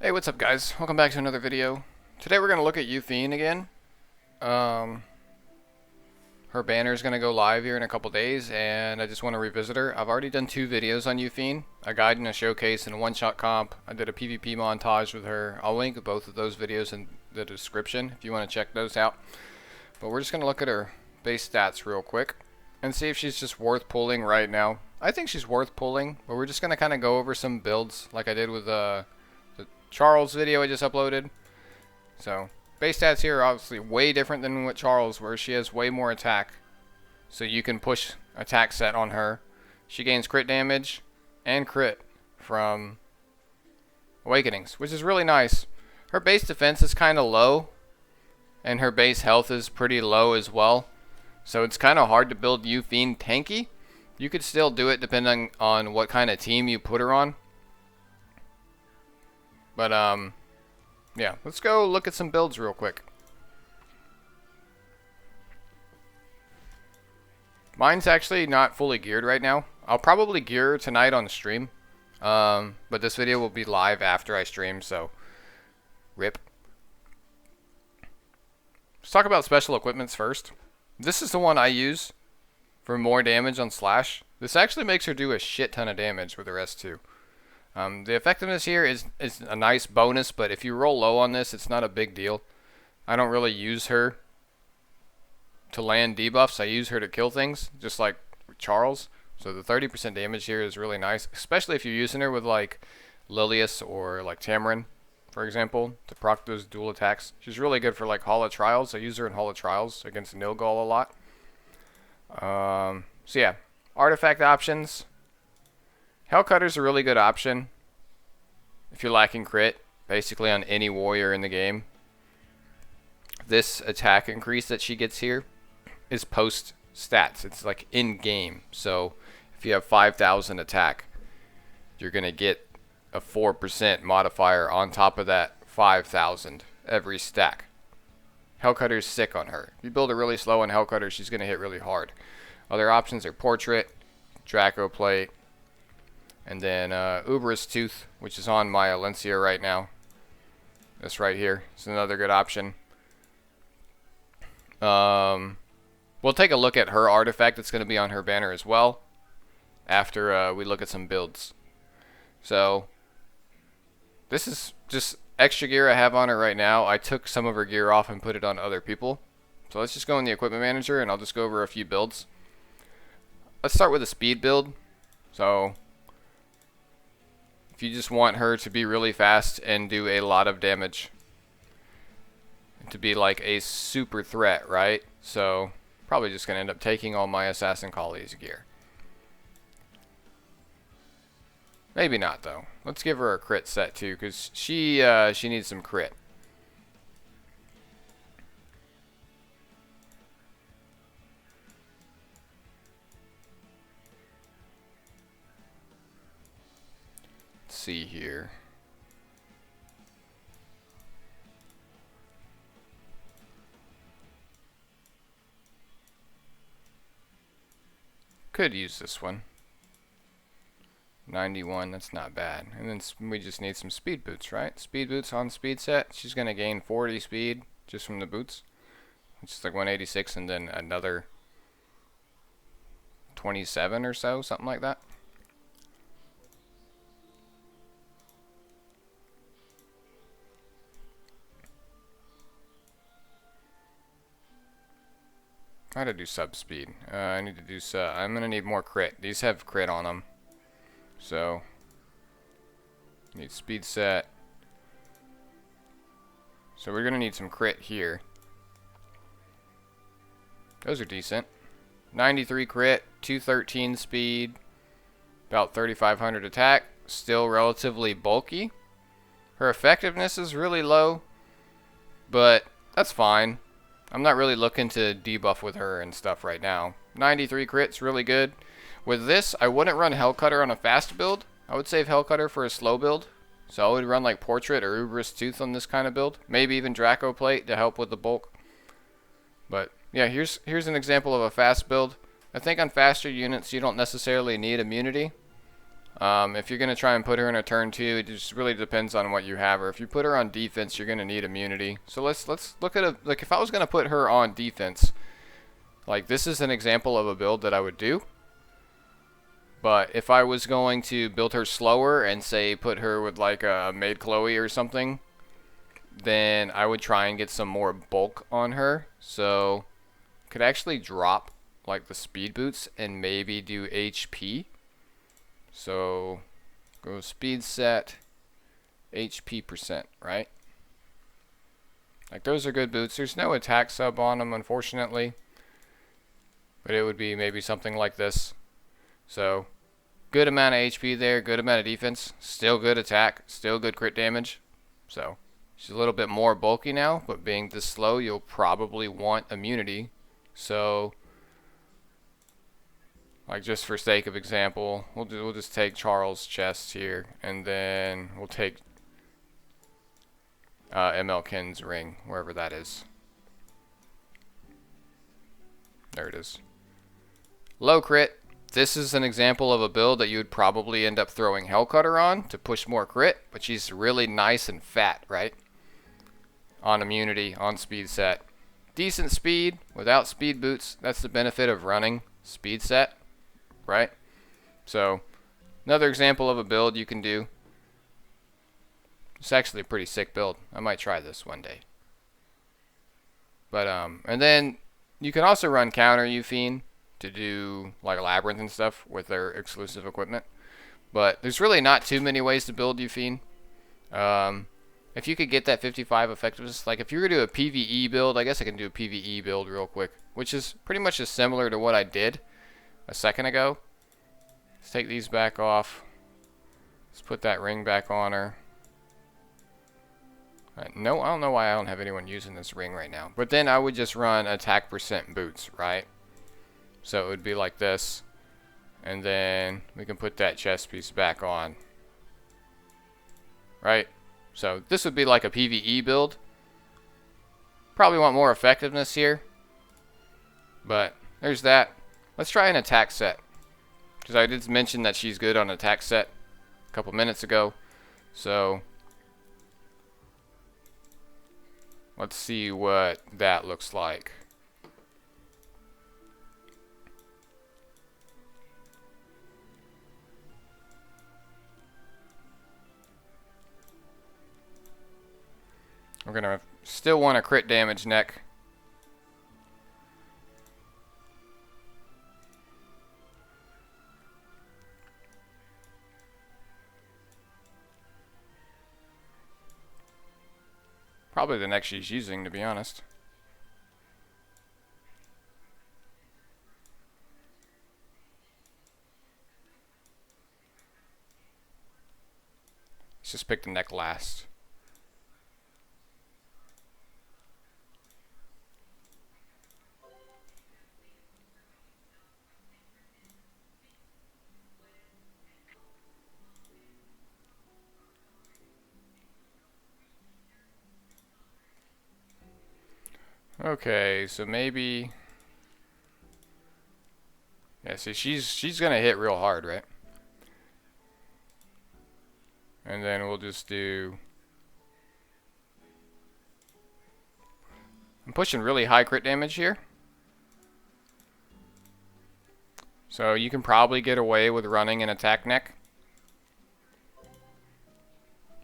Hey, what's up guys? Welcome back to another video. Today we're going to look at Yufine again. Her banner is going to go live here in a couple days, and I just want to revisit her. I've already done 2 videos on Yufine, a guide and a showcase and a one-shot comp. I did a PvP montage with her. I'll link both of those videos in the description if you want to check those out. But we're just going to look at her base stats real quick and see if she's just worth pulling right now. I think she's worth pulling, but we're just going to kind of go over some builds like I did with the Charles video I just uploaded. So base stats here are obviously way different than what Charles, where she has way more attack, so you can push attack set on her. She gains crit damage and crit from awakenings, which is really nice. Her base defense is kind of low, and her base health is pretty low as well, so it's kind of hard to build Yufine tanky. You could still do it depending on what kind of team you put her on. But, yeah, let's go look at some builds real quick. Mine's actually not fully geared right now. I'll probably gear tonight on stream. But this video will be live after I stream, so rip. Let's talk about special equipments first. This is the one I use for more damage on Slash. This actually makes her do a shit ton of damage with the rest too. The effectiveness here is a nice bonus, but if you roll low on this, it's not a big deal. I don't really use her to land debuffs. I use her to kill things, just like Charles. So the 30% damage here is really nice, especially if you're using her with like Lilius or like Tamarin, for example, to proc those dual attacks. She's really good for like Hall of Trials. I use her in Hall of Trials against Nilgal a lot. So yeah, artifact options. Hellcutter's a really good option if you're lacking crit, basically on any warrior in the game. This attack increase that she gets here is post stats. It's like in game. So if you have 5,000 attack, you're going to get a 4% modifier on top of that 5,000 every stack. Hellcutter's sick on her. If you build her really slow on Hellcutter, she's going to hit really hard. Other options are Portrait, Draco Plate, and then Uberous Tooth, which is on my Alencia right now. This right here is another good option. We'll take a look at her artifact that's going to be on her banner as well after we look at some builds. So this is just extra gear I have on her right now. I took some of her gear off and put it on other people. So let's just go in the equipment manager and I'll just go over a few builds. Let's start with a speed build. So if you just want her to be really fast and do a lot of damage, to be like a super threat, right? So probably just gonna end up taking all my Assassin Collies gear. Maybe not though. Let's give her a crit set too, because she needs some crit. See here. Could use this one. 91, that's not bad. And then we just need some speed boots, right? Speed boots on speed set. She's going to gain 40 speed just from the boots, which is like 186, and then another 27 or so, something like that. I gotta do sub speed. I need to do I'm gonna need more crit. These have crit on them, so need speed set. So we're gonna need some crit here. Those are decent. 93 crit, 213 speed, about 3,500 attack. Still relatively bulky. Her effectiveness is really low, but that's fine. I'm not really looking to debuff with her and stuff right now. 93 crit's really good. With this, I wouldn't run Hellcutter on a fast build. I would save Hellcutter for a slow build. So I would run like Portrait or Uberous Tooth on this kind of build. Maybe even Draco Plate to help with the bulk. But yeah, here's an example of a fast build. I think on faster units you don't necessarily need immunity. If you're going to try and put her in a turn 2, it just really depends on what you have her. If you put her on defense, you're going to need immunity. So let's look at like if I was going to put her on defense, like this is an example of a build that I would do. But if I was going to build her slower and say put her with like a Maid Chloe or something, then I would try and get some more bulk on her. So could actually drop like the speed boots and maybe do HP. So go speed set, HP percent, right? Like those are good boots. There's no attack sub on them, unfortunately. But it would be maybe something like this. So good amount of HP there, good amount of defense, still good attack, still good crit damage. So she's a little bit more bulky now, but being this slow, you'll probably want immunity. So like just for sake of example, we'll just take Charles' chest here, and then we'll take ML Ken's ring, wherever that is. There it is. Low crit. This is an example of a build that you would probably end up throwing Hellcutter on to push more crit, but she's really nice and fat, right? On immunity, on speed set. Decent speed without speed boots. That's the benefit of running speed set, right? So another example of a build you can do. It's actually a pretty sick build. I might try this one day. But and then you can also run counter Yufine to do like Labyrinth and stuff with their exclusive equipment. But there's really not too many ways to build Yufine. If you could get that 55 effectiveness, like if you were to do a PvE build, I guess I can do a PvE build real quick, which is pretty much just similar to what I did a second ago. Let's take these back off. Let's put that ring back on her. No, I don't know why I don't have anyone using this ring right now. But then I would just run attack percent boots, right? So it would be like this. And then we can put that chest piece back on. Right? So this would be like a PvE build. Probably want more effectiveness here. But there's that. Let's try an attack set. Because I did mention that she's good on attack set a couple minutes ago. So let's see what that looks like. We're going to still want a crit damage neck. Probably the neck she's using, to be honest. Let's just pick the neck last. Okay, so maybe, yeah, see she's gonna hit real hard, right? And then we'll just do, I'm pushing really high crit damage here. So you can probably get away with running an attack neck.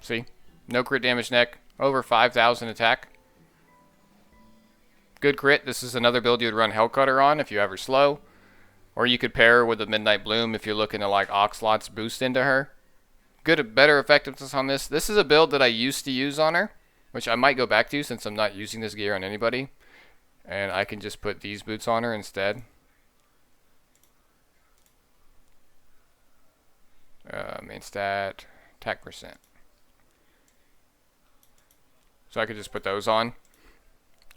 See? No crit damage neck, over 5,000 attack. Good crit. This is another build you would run Hellcutter on if you ever slow. Or you could pair her with a Midnight Bloom if you're looking to like Oxlot's boost into her. Good, better effectiveness on this. This is a build that I used to use on her, which I might go back to since I'm not using this gear on anybody. And I can just put these boots on her instead. Main stat, attack percent. So I could just put those on.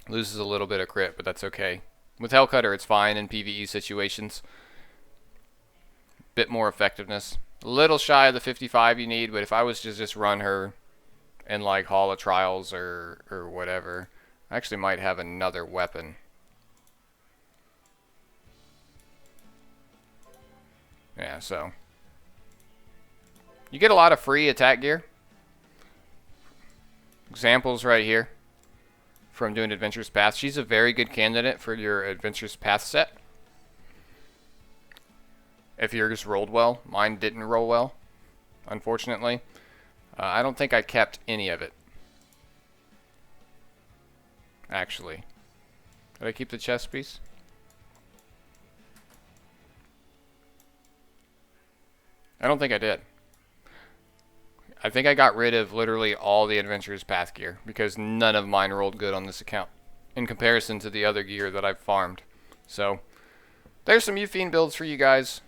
Loses a little bit of crit, but that's okay. With Hellcutter, it's fine in PvE situations. Bit more effectiveness. A little shy of the 55 you need, but if I was to just run her in like Hall of Trials or whatever, I actually might have another weapon. Yeah, so You get a lot of free attack gear. Examples right here from doing Adventurous Path. She's a very good candidate for your Adventurous Path set. If yours rolled well. Mine didn't roll well, unfortunately. I don't think I kept any of it. Actually. Did I keep the chest piece? I don't think I did. I think I got rid of literally all the Adventurous Path gear because none of mine rolled good on this account in comparison to the other gear that I've farmed. So, there's some Yufine builds for you guys.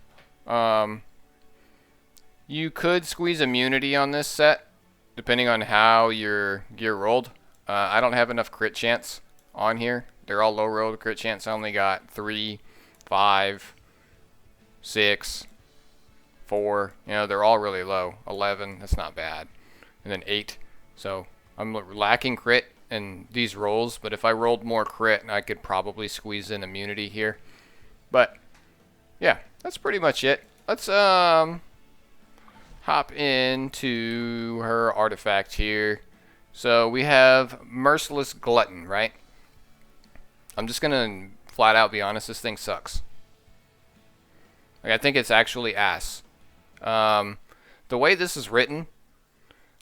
You could squeeze immunity on this set depending on how your gear rolled. I don't have enough crit chance on here. They're all low rolled crit chance. I only got 3, 5, 6, 4. You know, they're all really low. 11, that's not bad. And then 8. So I'm lacking crit in these rolls, but if I rolled more crit, I could probably squeeze in immunity here. But yeah, that's pretty much it. Let's hop into her artifact here. So we have Merciless Glutton, right? I'm just gonna flat out be honest, this thing sucks. Like, I think it's actually ass. The way this is written,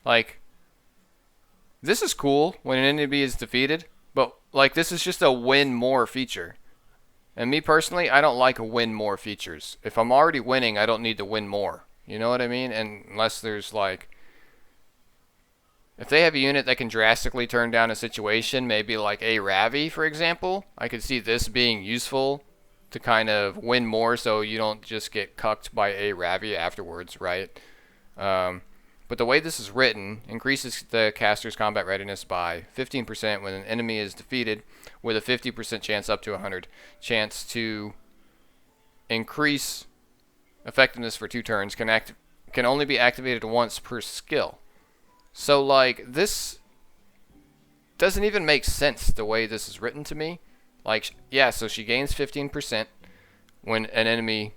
like, this is cool when an enemy is defeated, but like this is just a win more feature. And me personally, I don't like win more features. If I'm already winning, I don't need to win more. You know what I mean? And unless there's like, if they have a unit that can drastically turn down a situation, maybe like a Ravi, for example, I could see this being useful to kind of win more so you don't just get cucked by a Ravi afterwards, right? But the way this is written increases the caster's combat readiness by 15% when an enemy is defeated, with a 50% chance up to 100 chance to increase effectiveness for 2 turns. Can only be activated once per skill. So like this doesn't even make sense the way this is written to me. Like, yeah, so she gains 15% when an enemy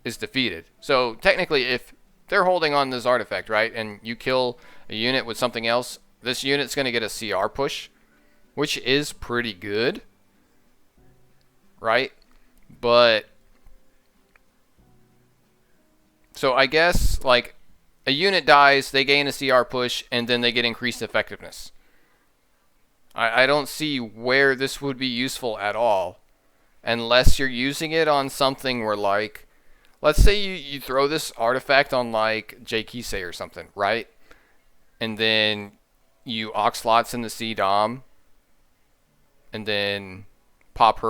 is defeated. So technically, if they're holding on this artifact, right, and you kill a unit with something else, this unit's going to get a CR push, which is pretty good, right? But, so I guess, like, a unit dies, they gain a CR push, and then they get increased effectiveness. I don't see where this would be useful at all, unless you're using it on something where, like, let's say you throw this artifact on, like, Kisei or something, right? And then you Oxlots in the C-Dom, and then pop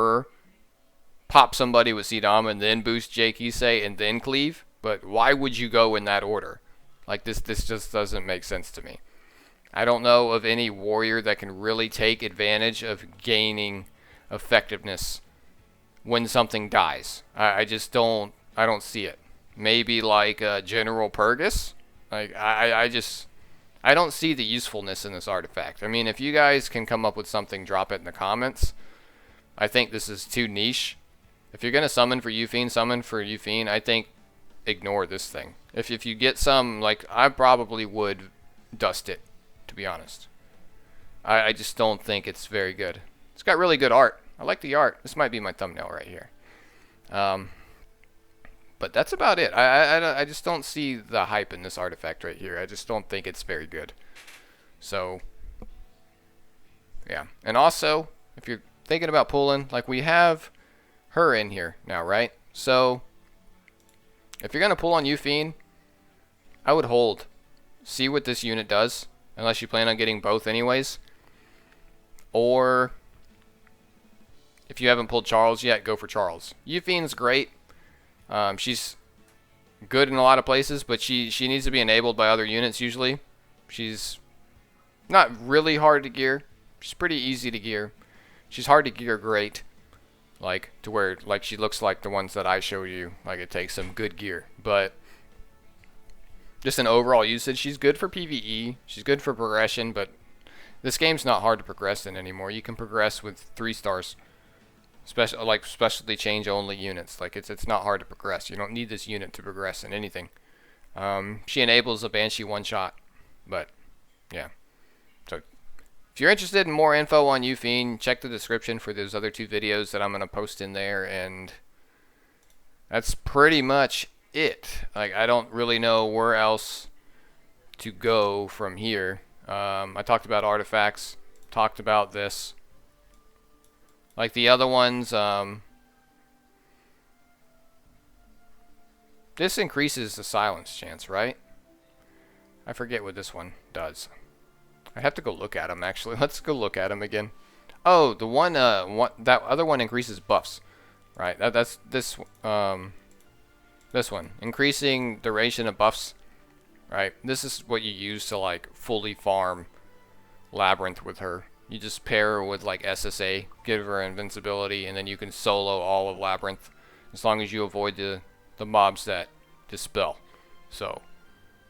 somebody with C-Dom, and then boost Kisei, and then cleave. But why would you go in that order? Like, this just doesn't make sense to me. I don't know of any warrior that can really take advantage of gaining effectiveness when something dies. I just don't see it. Maybe like General Purgus. Like I don't see the usefulness in this artifact. I mean, if you guys can come up with something, drop it in the comments. I think this is too niche. If you're gonna summon for Yufine, I think ignore this thing. If you get some, like, I probably would dust it, to be honest. I just don't think it's very good. It's got really good art. I like the art. This might be my thumbnail right here. But that's about it. I just don't see the hype in this artifact right here. I just don't think it's very good. So, yeah. And also, if you're thinking about pulling, like, we have her in here now, right? So, if you're going to pull on Yufine, I would hold. See what this unit does, unless you plan on getting both anyways. Or, if you haven't pulled Charles yet, go for Charles. Yufine's great. She's good in a lot of places, but she needs to be enabled by other units usually. She's not really hard to gear. She's pretty easy to gear. She's hard to gear great. Like, to where, like, she looks like the ones that I showed you. Like, it takes some good gear. But just in overall usage, she's good for PvE. She's good for progression, but this game's not hard to progress in anymore. You can progress with 3 stars. Specialty change only units. Like, it's not hard to progress. You don't need this unit to progress in anything. She enables a Banshee one-shot, but yeah. So if you're interested in more info on Yufine, check the description for those other 2 videos that I'm going to post in there, and that's pretty much it. Like, I don't really know where else to go from here. I talked about artifacts, talked about this. Like the other ones, this increases the silence chance, right? I forget what this one does. I have to go look at them, actually. Let's go look at them again. Oh, the one, that other one increases buffs, right? That's this, this one. Increasing duration of buffs, right? This is what you use to, like, fully farm Labyrinth with her. You just pair her with, like, SSA, give her invincibility, and then you can solo all of Labyrinth, as long as you avoid the mobs that dispel. So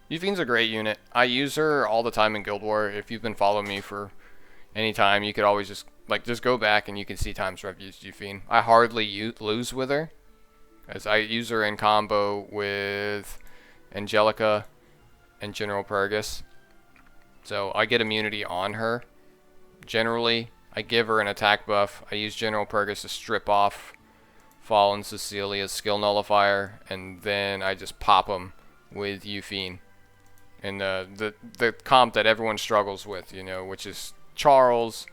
Yufine's a great unit. I use her all the time in Guild War. If you've been following me for any time, you could always just go back and you can see times where I've used Yufine. I hardly lose with her, as I use her in combo with Angelica and General Purgus. So I get immunity on her. Generally, I give her an attack buff. I use General Purgus to strip off Fallen Cecilia's skill nullifier, and then I just pop them with Yufine. And the comp that everyone struggles with, you know, which is Charles,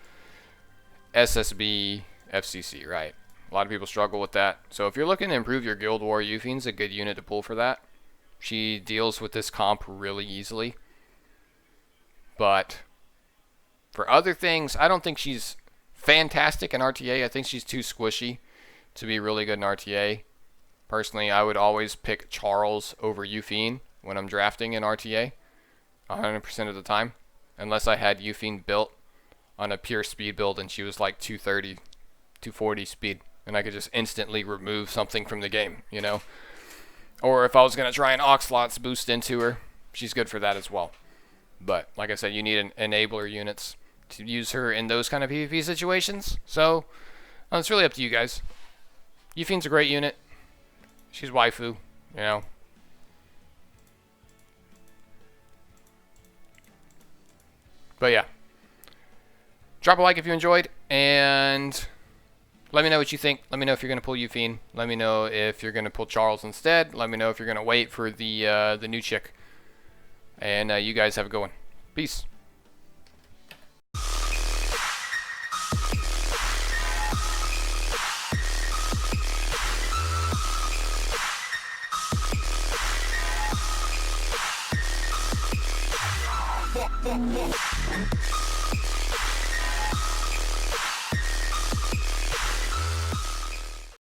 SSB, FCC, right? A lot of people struggle with that. So if you're looking to improve your Guild War, Yufine's a good unit to pull for that. She deals with this comp really easily. But for other things, I don't think she's fantastic in RTA. I think she's too squishy to be really good in RTA. Personally, I would always pick Charles over Yufine when I'm drafting in RTA 100% of the time, unless I had Yufine built on a pure speed build and she was like 230, 240 speed, and I could just instantly remove something from the game, you know? Or if I was going to try an Oxlots boost into her, she's good for that as well. But like I said, you need enabler units to use her in those kind of PvP situations. So it's really up to you guys. Yufine's a great unit. She's waifu, you know. But yeah, drop a like if you enjoyed, and let me know what you think. Let me know if you're going to pull Yufine. Let me know if you're going to pull Charles instead. Let me know if you're going to wait for the new chick. And you guys have a good one. Peace.